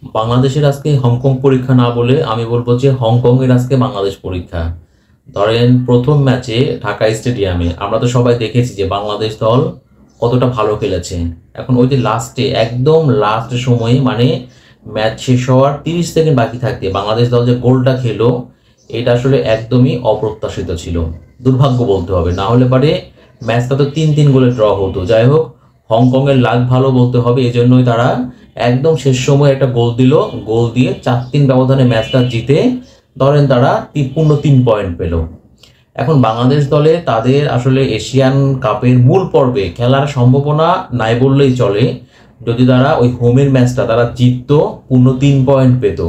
বাংলাদেশের আজকে হংকং পরীক্ষা না বলে আমি বলবো যে হংকংয়ের আজকে বাংলাদেশ পরীক্ষা। ধরেন প্রথম ম্যাচে ঢাকা স্টেডিয়ামে আমরা তো সবাই দেখেছি যে বাংলাদেশ দল কতটা ভালো খেলেছে। এখন ওই যে লাস্টে একদম লাস্ট সময়ে মানে ম্যাচ শেষ হওয়ার 30 সেকেন্ড বাকি থাকতে বাংলাদেশ দল যে গোলটা খেলো, এটা আসলে একদমই অপ্রত্যাশিত ছিল। দুর্ভাগ্য বলতে হবে, না হলে পারে ম্যাচটা তো 3-3 গোলে ড্র হতো। যাই হোক, হংকংয়ের লাক ভালো বলতে হবে, এই জন্যই তারা একদম শেষ সময় একটা গোল দিল। গোল দিয়ে 4-3 ব্যবধানে ম্যাচটা জিতে ধরেন তারা পূর্ণ 3 পয়েন্ট পেল। এখন বাংলাদেশ দলে তাদের আসলে এশিয়ান কাপের মূল পর্বে খেলার সম্ভাবনা নাই বললেই চলে। যদি তারা ওই হোমের ম্যাচটা তারা জিততো, পূর্ণ 3 পয়েন্ট পেত,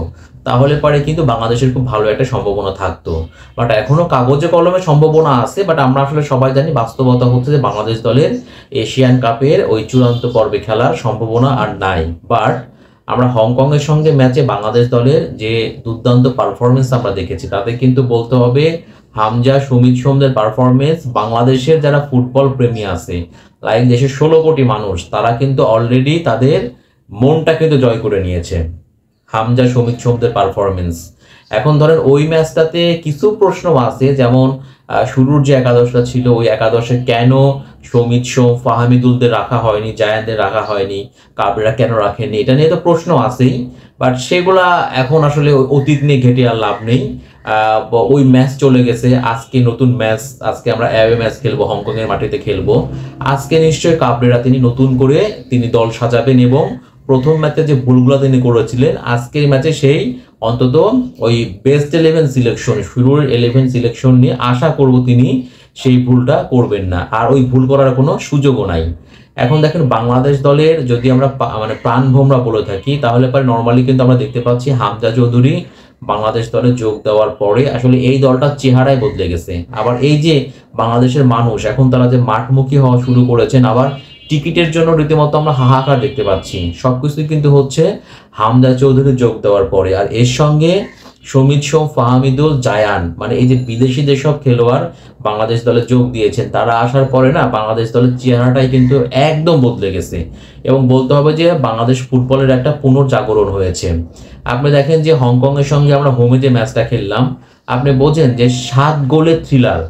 তাহলে পরে কিন্তু বাংলাদেশের খুব ভালো একটা সম্ভাবনা থাকতো। বাট এখনো কাগজে কলমে সম্ভাবনা আছে, বাট আমরা আসলে সবাই জানি বাস্তবতা হচ্ছে যে বাংলাদেশ দলের এশিয়ান কাপের ওই চূড়ান্ত পর্বে খেলার সম্ভাবনা আর নাই। বাট আমরা হংকংয়ের সঙ্গে ম্যাচে বাংলাদেশ দলের যে দুর্দান্ত পারফরমেন্স আমরা দেখেছি, তাতে কিন্তু বলতে হবে হামজা, সুমিত সোমদের পারফরমেন্স বাংলাদেশের যারা ফুটবল প্রেমী আছে, লাইক দেশের 16 কোটি মানুষ, তারা কিন্তু অলরেডি তাদের মনটা কিন্তু জয় করে নিয়েছে হামজা, সুমিত সোমদের পারফরমেন্স। এখন ধরেন ওই ম্যাচটাতে কিছু প্রশ্ন আছে, যেমন শুরুর যে একাদশটা ছিল ওই একাদশে কেন সমিত সোম, ফাহামিদুলদের রাখা হয়নি, জায়ানদের রাখা হয়নি, কাবরেরা কেন রাখেনি, এটা নিয়ে তো প্রশ্ন আছেই। বাট সেগুলা এখন আসলে অতীত নিয়ে ঘেটে আর লাভ নেই। ওই ম্যাচ চলে গেছে, আজকে নতুন ম্যাচ, আজকে আমরা অ্যাওয়ে ম্যাচ খেলবো, হংকংয়ের মাটিতে খেলবো। আজকে নিশ্চয়ই কাবরেরা তিনি নতুন করে তিনি দল সাজাবেন এবং প্রথম ম্যাচে যে ভুলগুলো তিনি করেছিলেন আজকের ম্যাচে সেই অন্তত ওই বেস্ট 11 সিলেকশন, শুরুর 11 সিলেকশন নিয়ে আশা করব তিনি সেই ভুলটা করবেন না, আর ওই ভুল করার কোনো সুযোগও নাই। এখন দেখেন বাংলাদেশ দলের যদি আমরা মানে প্রাণভোমরা বলে থাকি, তাহলে পরে নর্মালি কিন্তু আমরা দেখতে পাচ্ছি হামজা চৌধুরী বাংলাদেশ দলে যোগ দেওয়ার পরে আসলে এই দলটার চেহারাই বদলে গেছে। আবার এই যে বাংলাদেশের মানুষ এখন তারা যে মাঠমুখী হওয়া শুরু করেছেন, আবার টিকিটের জন্য রীতিমতো আমরা হাহাকার দেখতে পাচ্ছি। সবকিছুই কিন্তু হচ্ছে হামজা চৌধুরী যোগ দেওয়ার পরে। আর এর সঙ্গে সমিত সোম, ফাহামিদুল, জায়ান, মানে এই যে বিদেশি যেসব খেলোয়াড় বাংলাদেশ দলে যোগ দিয়েছেন, তারা আসার পরে না বাংলাদেশ দলের চেহারাটাই কিন্তু একদম বদলে গেছে এবং বলতে হবে যে বাংলাদেশ ফুটবলের একটা পুনর্জাগরণ হয়েছে। আপনি দেখেন যে হংকংয়ের সঙ্গে আমরা হোমেতে ম্যাচটা খেললাম, আপনি বোঝেন যে 7 গোলের থ্রিলার,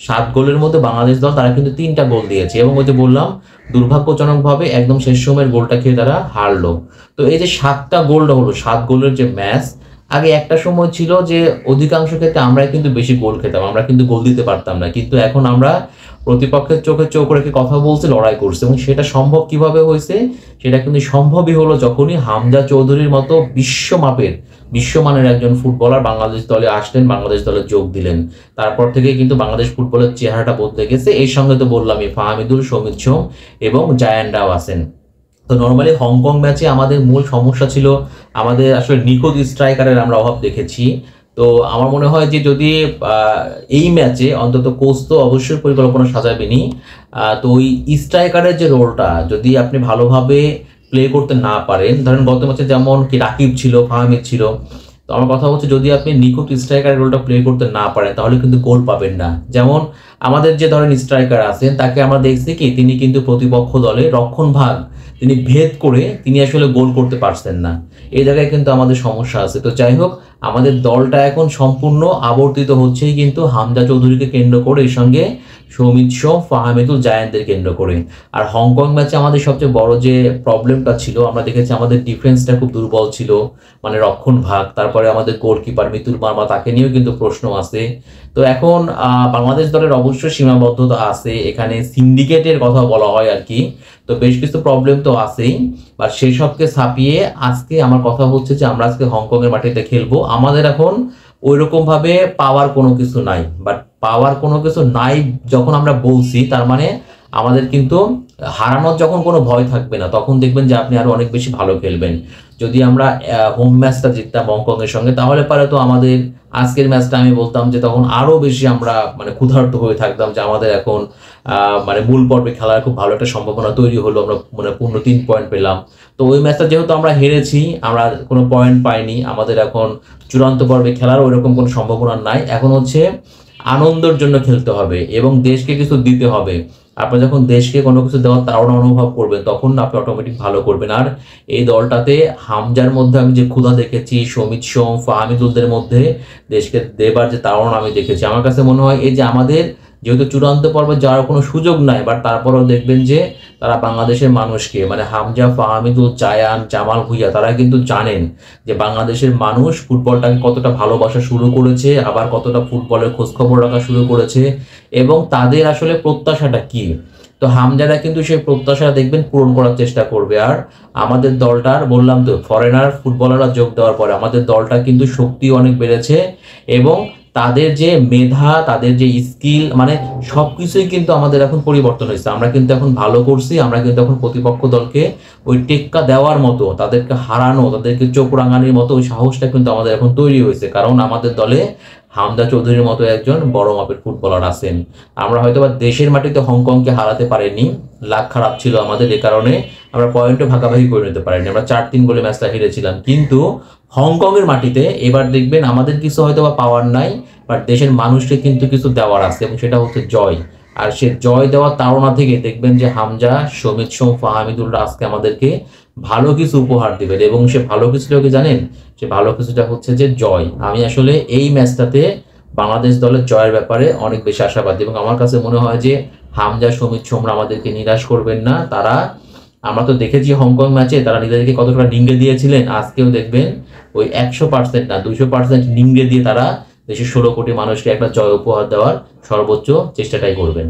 7 গোলের মধ্যে বাংলাদেশ দল তারা কিন্তু 3টা গোল দিয়েছে এবং ওই যে বললাম দুর্ভাগ্যজনকভাবে একদম শেষ সময়ের গোলটা খেয়ে তারা হারলো। তো এই যে 7টা গোলটা হলো, 7 গোলের যে ম্যাচ, আগে একটা সময় ছিল যে অধিকাংশ ক্ষেত্রে আমরাই কিন্তু বেশি গোল খেতাম, আমরা কিন্তু গোল দিতে পারতাম না, কিন্তু এখন আমরা প্রতিপক্ষের চোখে চোখ রেখে কথা বলছি, লড়াই করছি। এবং সেটা সম্ভব কিভাবে হয়েছে, সেটা কিন্তু সম্ভবই হলো যখনই হামজা চৌধুরীর মতো বিশ্বমানের একজন ফুটবলার বাংলাদেশ দলে আসলেন, বাংলাদেশ দলে যোগ দিলেন। তারপর থেকে কিন্তু বাংলাদেশ ফুটবলের চেহারাটা বদলে গেছে। এর সঙ্গে তো বললামই ফাহামিদুল, সমিত সোম এবং জায়ান্ডাও আছেন। তো নর্মালি হংকং ম্যাচে আমাদের মূল সমস্যা ছিল আমাদের আসলে নিখুঁত স্ট্রাইকারের আমরা অভাব দেখেছি। তো আমার মনে হয় যে যদি এই ম্যাচে অন্তত কোচ তো অবশ্যই পরিকল্পনা সাজাবেনি, তো ওই স্ট্রাইকারের যে রোলটা যদি আপনি ভালোভাবে প্লে করতে না পারেন, ধরেন গত ম্যাচে যেমন কি রাকিব ছিল, ফাহামিদ ছিল, তো আমার কথা হচ্ছে যদি আপনি নিখুঁত স্ট্রাইকারের রোলটা প্লে করতে না পারেন তাহলে কিন্তু গোল পাবেন না। যেমন আমাদের যে ধরেন স্ট্রাইকার আছেন তাকে আমরা দেখছি কি তিনি কিন্তু প্রতিপক্ষ দলে রক্ষণ ভাগ তিনি ভেদ করে তিনি আসলে গোল করতে পারছেন না, এই জায়গায় কিন্তু আমাদের সমস্যা আছে। তো যাই হোক, আমাদের দলটা এখন সম্পূর্ণ আবর্তিত হচ্ছেই কিন্তু হামজা চৌধুরীকে কেন্দ্র করে, এর সঙ্গে সৌমিত সোম, ফাহামিদুল, জায়ানদের কেন্দ্র করে। আর হংকং ম্যাচে আমাদের সবচেয়ে বড় যে প্রবলেমটা ছিল, আমরা দেখেছি আমাদের ডিফেন্সটা খুব দুর্বল ছিল, মানে রক্ষণ ভাগ। তারপরে আমাদের গোলকিপার মিতুল মার্মা, তাকে নিয়েও কিন্তু প্রশ্ন আছে। তো এখন বাংলাদেশ দলের অবশ্যই সীমাবদ্ধতা আছে, এখানে সিন্ডিকেটের কথা বলা হয় আর কি। তো বেশ কিছু প্রবলেম তো আছেই, বাট সেই সবকে ছাপিয়ে আজকে আমার কথা হচ্ছে যে আমরা আজকে হংকংয়ের মাটিতে খেলবো। আমাদের এখন ওইরকম ভাবে পাওয়ার কোনো কিছু নাই, বাট পাওয়ার কোনো কিছু নাই যখন আমরা বলছি, তার মানে আমাদের কিন্তু হারানোর যখন কোনো ভয় থাকবে না, তখন দেখবেন যে আপনি আরো অনেক বেশি ভালো খেলবেন। যদি আমরা হোম ম্যাচটা জিততাম হংকংয়ের সঙ্গে, তাহলে পারে তো আমাদের আজকের ম্যাচটা আমি বলতাম যে তখন আরো বেশি আমরা মানে ক্ষুধার্ত হয়ে থাকতাম যে আমাদের এখন মানে মূল পর্বে খেলার খুব ভালো একটা সম্ভাবনা তৈরি হলো, আমরা মানে পূর্ণ 3 পয়েন্ট পেলাম। তো ওই ম্যাচটা যেহেতু আমরা হেরেছি, আমরা কোনো পয়েন্ট পাইনি, আমাদের এখন চূড়ান্ত পর্বে খেলার ওইরকম কোনো সম্ভাবনা নাই। এখন হচ্ছে আনন্দের জন্য খেলতে হবে এবং দেশকে কিছু দিতে হবে। আপনি যখন দেশকে কোনো কিছু দেওয়ার তাড়না অনুভব করবেন তখন আপনি অটোমেটিক ভালো করবেন। আর এই দলটাতে হামজার মধ্যে আমি যে ক্ষুধা দেখেছি, সমিত সোম, ফাহমিদুলদের মধ্যে দেশকে দেবার যে তাড়না আমি দেখেছি, আমার কাছে মনে হয় এই যে আমাদের যেহেতু চূড়ান্ত পর্বে যাওয়ার কোনো সুযোগ নাই, বাট তারপরেও দেখবেন যে তারা বাংলাদেশের মানুষকে মানে হামজা, ফাহমিদুল, জায়ান, জামাল ভুঁইয়া তারা কিন্তু জানেন যে বাংলাদেশের মানুষ ফুটবলটাকে কতটা ভালোবাসা শুরু করেছে, আবার কতটা ফুটবলের খোঁজখবর রাখা শুরু করেছে এবং তাদের আসলে প্রত্যাশাটা কি। তো হামজারা কিন্তু সেই প্রত্যাশা দেখবেন পূরণ করার চেষ্টা করবে। আর আমাদের দলটার বললাম তো ফরেনার ফুটবলাররা যোগ দেওয়ার পরে আমাদের দলটা কিন্তু শক্তি অনেক বেড়েছে এবং তাদের যে মেধা, তাদের যে স্কিল, মানে সবকিছুই কিন্তু আমাদের এখন পরিবর্তন হয়েছে। আমরা কিন্তু এখন ভালো করছি, আমরা কিন্তু এখন প্রতিপক্ষ দলকে ওই টেক্কা দেওয়ার মতো, তাদেরকে হারানো, তাদেরকে চোখ রাঙানির মতো ওই সাহসটা কিন্তু আমাদের এখন তৈরি হয়েছে, কারণ আমাদের দলে হামজা চৌধুরীর মতো একজন বড় মাপের ফুটবলার আছেন। আমরা হয়তো বা দেশের মাটিতে হংকংকে হারাতে পারিনি, লাক খারাপ ছিল আমাদের, এ কারণে আমরা পয়েন্টও ভাগাভাগি করে নিতে পারিনি, আমরা 4-3 গোলে ম্যাচটা হেরেছিলাম। কিন্তু হংকংয়ের মাটিতে এবার দেখবেন আমাদের কিছু হয়তো বা পাওয়ার নাই, বাট দেশের মানুষকে কিন্তু কিছু দেওয়ার আছে এবং সেটা হচ্ছে জয়। আর সে জয় দেওয়ার তাড়না থেকে দেখবেন যে হামজা, সমিত সোম, ফাহমিদুলরা আজকে আমাদেরকে ভালো কিছু উপহার দিবেন এবং সে ভালো কিছুটা কি জানেন, সে ভালো কিছুটা হচ্ছে যে জয়। আমি আসলে এই ম্যাচটাতে বাংলাদেশ দলের জয়ের ব্যাপারে অনেক বেশি আশাবাদী এবং আমার কাছে মনে হয় যে হামজা, সমিত সোমরা আমাদেরকে নিরাশ করবেন না। তারা, আমরা তো দেখেছি হংকং ম্যাচে তারা নিজেদেরকে কতটা নিংড়ে দিয়েছিলেন, আজকেও দেখবেন ওই 100% না 200% নিংড়ে দিয়ে তারা দেশের 16 কোটি মানুষকে একটা জয় উপহার দেওয়ার সর্বোচ্চ চেষ্টাটাই করবেন।